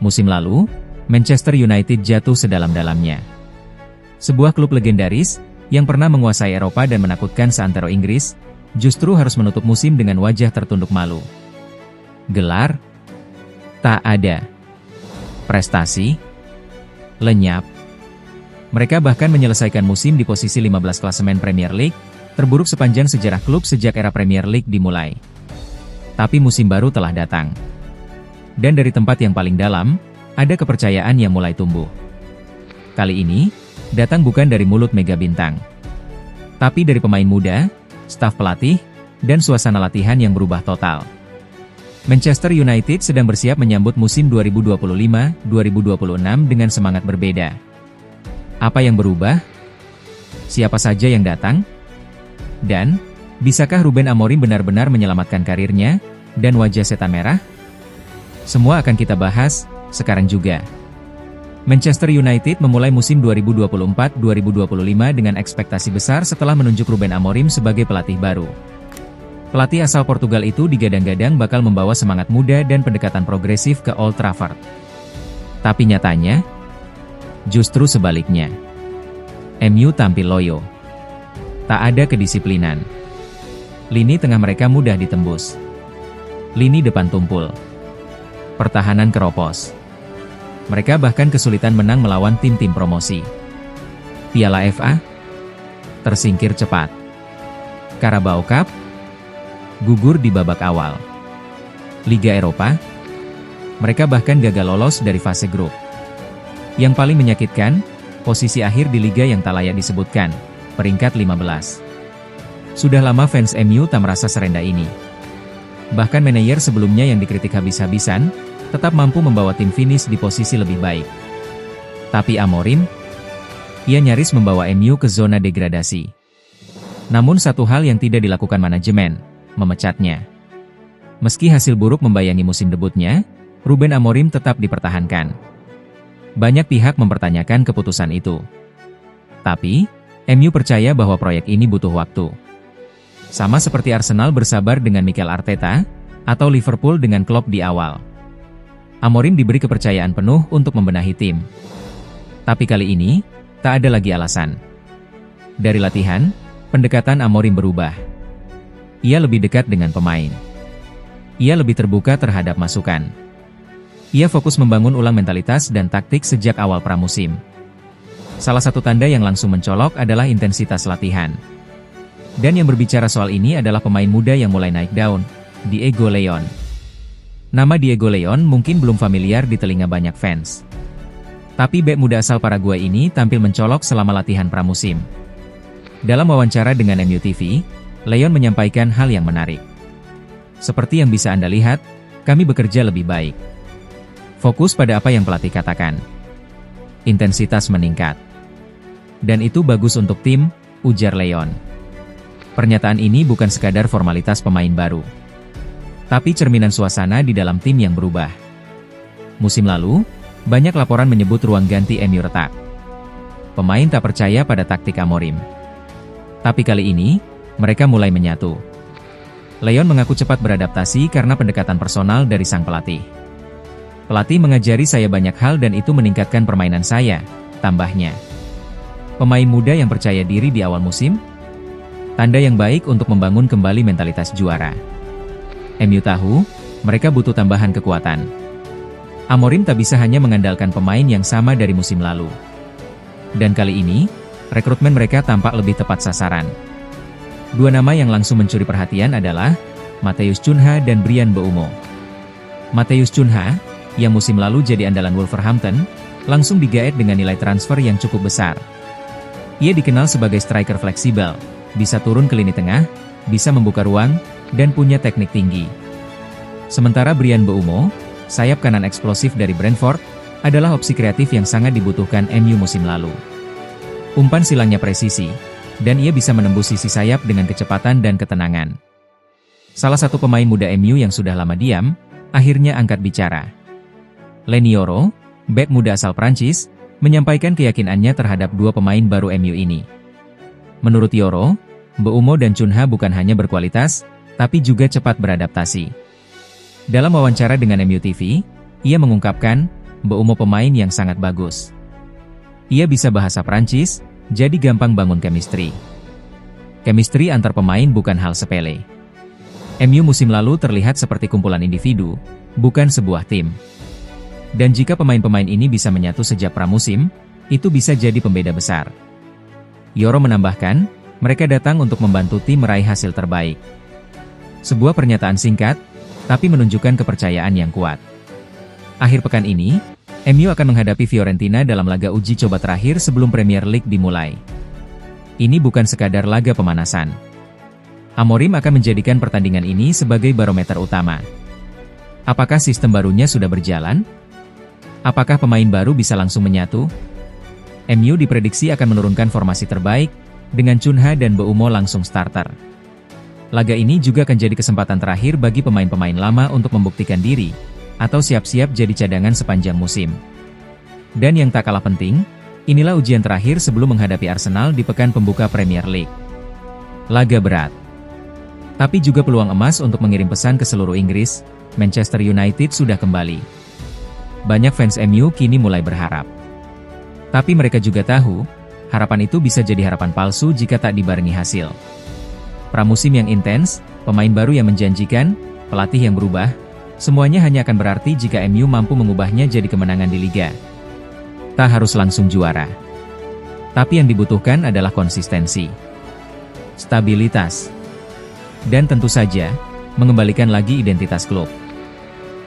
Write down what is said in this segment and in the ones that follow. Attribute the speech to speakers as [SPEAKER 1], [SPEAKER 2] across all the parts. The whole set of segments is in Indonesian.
[SPEAKER 1] Musim lalu, Manchester United jatuh sedalam-dalamnya. Sebuah klub legendaris, yang pernah menguasai Eropa dan menakutkan seantero Inggris, justru harus menutup musim dengan wajah tertunduk malu. Gelar? Tak ada. Prestasi? Lenyap. Mereka bahkan menyelesaikan musim di posisi 15 klasemen Premier League, terburuk sepanjang sejarah klub sejak era Premier League dimulai. Tapi musim baru telah datang. Dan dari tempat yang paling dalam, ada kepercayaan yang mulai tumbuh. Kali ini, datang bukan dari mulut mega bintang, tapi dari pemain muda, staf pelatih, dan suasana latihan yang berubah total. Manchester United sedang bersiap menyambut musim 2025-2026 dengan semangat berbeda. Apa yang berubah? Siapa saja yang datang? Dan, bisakah Ruben Amorim benar-benar menyelamatkan karirnya, dan wajah setan merah? Semua akan kita bahas, sekarang juga. Manchester United memulai musim 2024-2025 dengan ekspektasi besar setelah menunjuk Ruben Amorim sebagai pelatih baru. Pelatih asal Portugal itu digadang-gadang bakal membawa semangat muda dan pendekatan progresif ke Old Trafford. Tapi nyatanya, justru sebaliknya. MU tampil loyo. Tak ada kedisiplinan. Lini tengah mereka mudah ditembus. Lini depan tumpul. Pertahanan keropos. Mereka bahkan kesulitan menang melawan tim-tim promosi. Piala FA? Tersingkir cepat. Carabao Cup? Gugur di babak awal. Liga Eropa? Mereka bahkan gagal lolos dari fase grup. Yang paling menyakitkan, posisi akhir di liga yang tak layak disebutkan, peringkat 15. Sudah lama fans MU tak merasa serendah ini. Bahkan manajer sebelumnya yang dikritik habis-habisan, tetap mampu membawa tim finish di posisi lebih baik. Tapi Amorim, ia nyaris membawa MU ke zona degradasi. Namun satu hal yang tidak dilakukan manajemen, memecatnya. Meski hasil buruk membayangi musim debutnya, Ruben Amorim tetap dipertahankan. Banyak pihak mempertanyakan keputusan itu. Tapi, MU percaya bahwa proyek ini butuh waktu. Sama seperti Arsenal bersabar dengan Mikel Arteta, atau Liverpool dengan Klopp di awal. Amorim diberi kepercayaan penuh untuk membenahi tim. Tapi kali ini, tak ada lagi alasan. Dari latihan, pendekatan Amorim berubah. Ia lebih dekat dengan pemain. Ia lebih terbuka terhadap masukan. Ia fokus membangun ulang mentalitas dan taktik sejak awal pramusim. Salah satu tanda yang langsung mencolok adalah intensitas latihan. Dan yang berbicara soal ini adalah pemain muda yang mulai naik daun, Diego Leon. Nama Diego Leon mungkin belum familiar di telinga banyak fans. Tapi bek muda asal Paraguay ini tampil mencolok selama latihan pramusim. Dalam wawancara dengan MU TV, Leon menyampaikan hal yang menarik. Seperti yang bisa Anda lihat, kami bekerja lebih baik. Fokus pada apa yang pelatih katakan. Intensitas meningkat. Dan itu bagus untuk tim, ujar Leon. Pernyataan ini bukan sekadar formalitas pemain baru, tapi cerminan suasana di dalam tim yang berubah. Musim lalu, banyak laporan menyebut ruang ganti MU retak. Pemain tak percaya pada taktik Amorim. Tapi kali ini, mereka mulai menyatu. Leon mengaku cepat beradaptasi karena pendekatan personal dari sang pelatih. Pelatih mengajari saya banyak hal dan itu meningkatkan permainan saya, tambahnya. Pemain muda yang percaya diri di awal musim? Tanda yang baik untuk membangun kembali mentalitas juara. MU tahu, mereka butuh tambahan kekuatan. Amorim tak bisa hanya mengandalkan pemain yang sama dari musim lalu. Dan kali ini, rekrutmen mereka tampak lebih tepat sasaran. Dua nama yang langsung mencuri perhatian adalah Matheus Cunha dan Bryan Mbeumo. Matheus Cunha, yang musim lalu jadi andalan Wolverhampton, langsung digaet dengan nilai transfer yang cukup besar. Ia dikenal sebagai striker fleksibel, bisa turun ke lini tengah, bisa membuka ruang, dan punya teknik tinggi. Sementara Bryan Mbeumo, sayap kanan eksplosif dari Brentford, adalah opsi kreatif yang sangat dibutuhkan MU musim lalu. Umpan silangnya presisi, dan ia bisa menembus sisi sayap dengan kecepatan dan ketenangan. Salah satu pemain muda MU yang sudah lama diam, akhirnya angkat bicara. Leny Yoro, bek muda asal Prancis, menyampaikan keyakinannya terhadap dua pemain baru MU ini. Menurut Yoro, Mbeumo dan Cunha bukan hanya berkualitas, tapi juga cepat beradaptasi. Dalam wawancara dengan MU TV, ia mengungkapkan, Mbeumo pemain yang sangat bagus. Ia bisa bahasa Prancis, jadi gampang bangun chemistry. Chemistry antar pemain bukan hal sepele. MU musim lalu terlihat seperti kumpulan individu, bukan sebuah tim. Dan jika pemain-pemain ini bisa menyatu sejak pramusim, itu bisa jadi pembeda besar. Yoro menambahkan, mereka datang untuk membantu tim meraih hasil terbaik. Sebuah pernyataan singkat, tapi menunjukkan kepercayaan yang kuat. Akhir pekan ini, MU akan menghadapi Fiorentina dalam laga uji coba terakhir sebelum Premier League dimulai. Ini bukan sekadar laga pemanasan. Amorim akan menjadikan pertandingan ini sebagai barometer utama. Apakah sistem barunya sudah berjalan? Apakah pemain baru bisa langsung menyatu? MU diprediksi akan menurunkan formasi terbaik, dengan Cunha dan Mbeumo langsung starter. Laga ini juga akan jadi kesempatan terakhir bagi pemain-pemain lama untuk membuktikan diri, atau siap-siap jadi cadangan sepanjang musim. Dan yang tak kalah penting, inilah ujian terakhir sebelum menghadapi Arsenal di pekan pembuka Premier League. Laga berat. Tapi juga peluang emas untuk mengirim pesan ke seluruh Inggris, Manchester United sudah kembali. Banyak fans MU kini mulai berharap. Tapi mereka juga tahu, harapan itu bisa jadi harapan palsu jika tak dibarengi hasil. Pramusim yang intens, pemain baru yang menjanjikan, pelatih yang berubah, semuanya hanya akan berarti jika MU mampu mengubahnya jadi kemenangan di Liga. Tak harus langsung juara. Tapi yang dibutuhkan adalah konsistensi, stabilitas, dan tentu saja, mengembalikan lagi identitas klub.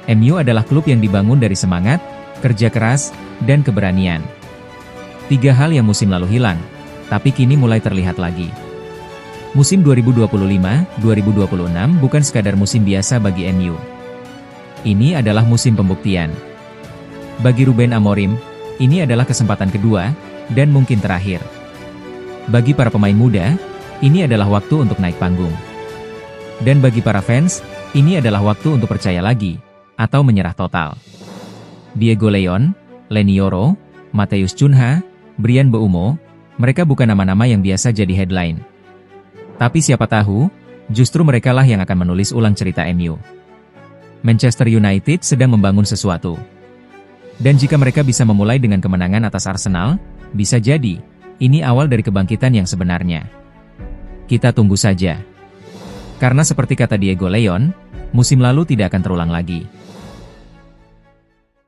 [SPEAKER 1] MU adalah klub yang dibangun dari semangat, kerja keras, dan keberanian. 3 hal yang musim lalu hilang, tapi kini mulai terlihat lagi. Musim 2025-2026 bukan sekadar musim biasa bagi MU. Ini adalah musim pembuktian. Bagi Ruben Amorim, ini adalah kesempatan kedua, dan mungkin terakhir. Bagi para pemain muda, ini adalah waktu untuk naik panggung. Dan bagi para fans, ini adalah waktu untuk percaya lagi, atau menyerah total. Diego Leon, Leny Yoro, Matheus Cunha, Bryan Mbeumo, mereka bukan nama-nama yang biasa jadi headline. Tapi siapa tahu, justru merekalah yang akan menulis ulang cerita MU. Manchester United sedang membangun sesuatu. Dan jika mereka bisa memulai dengan kemenangan atas Arsenal, bisa jadi, ini awal dari kebangkitan yang sebenarnya. Kita tunggu saja. Karena seperti kata Diego Leon, musim lalu tidak akan terulang lagi.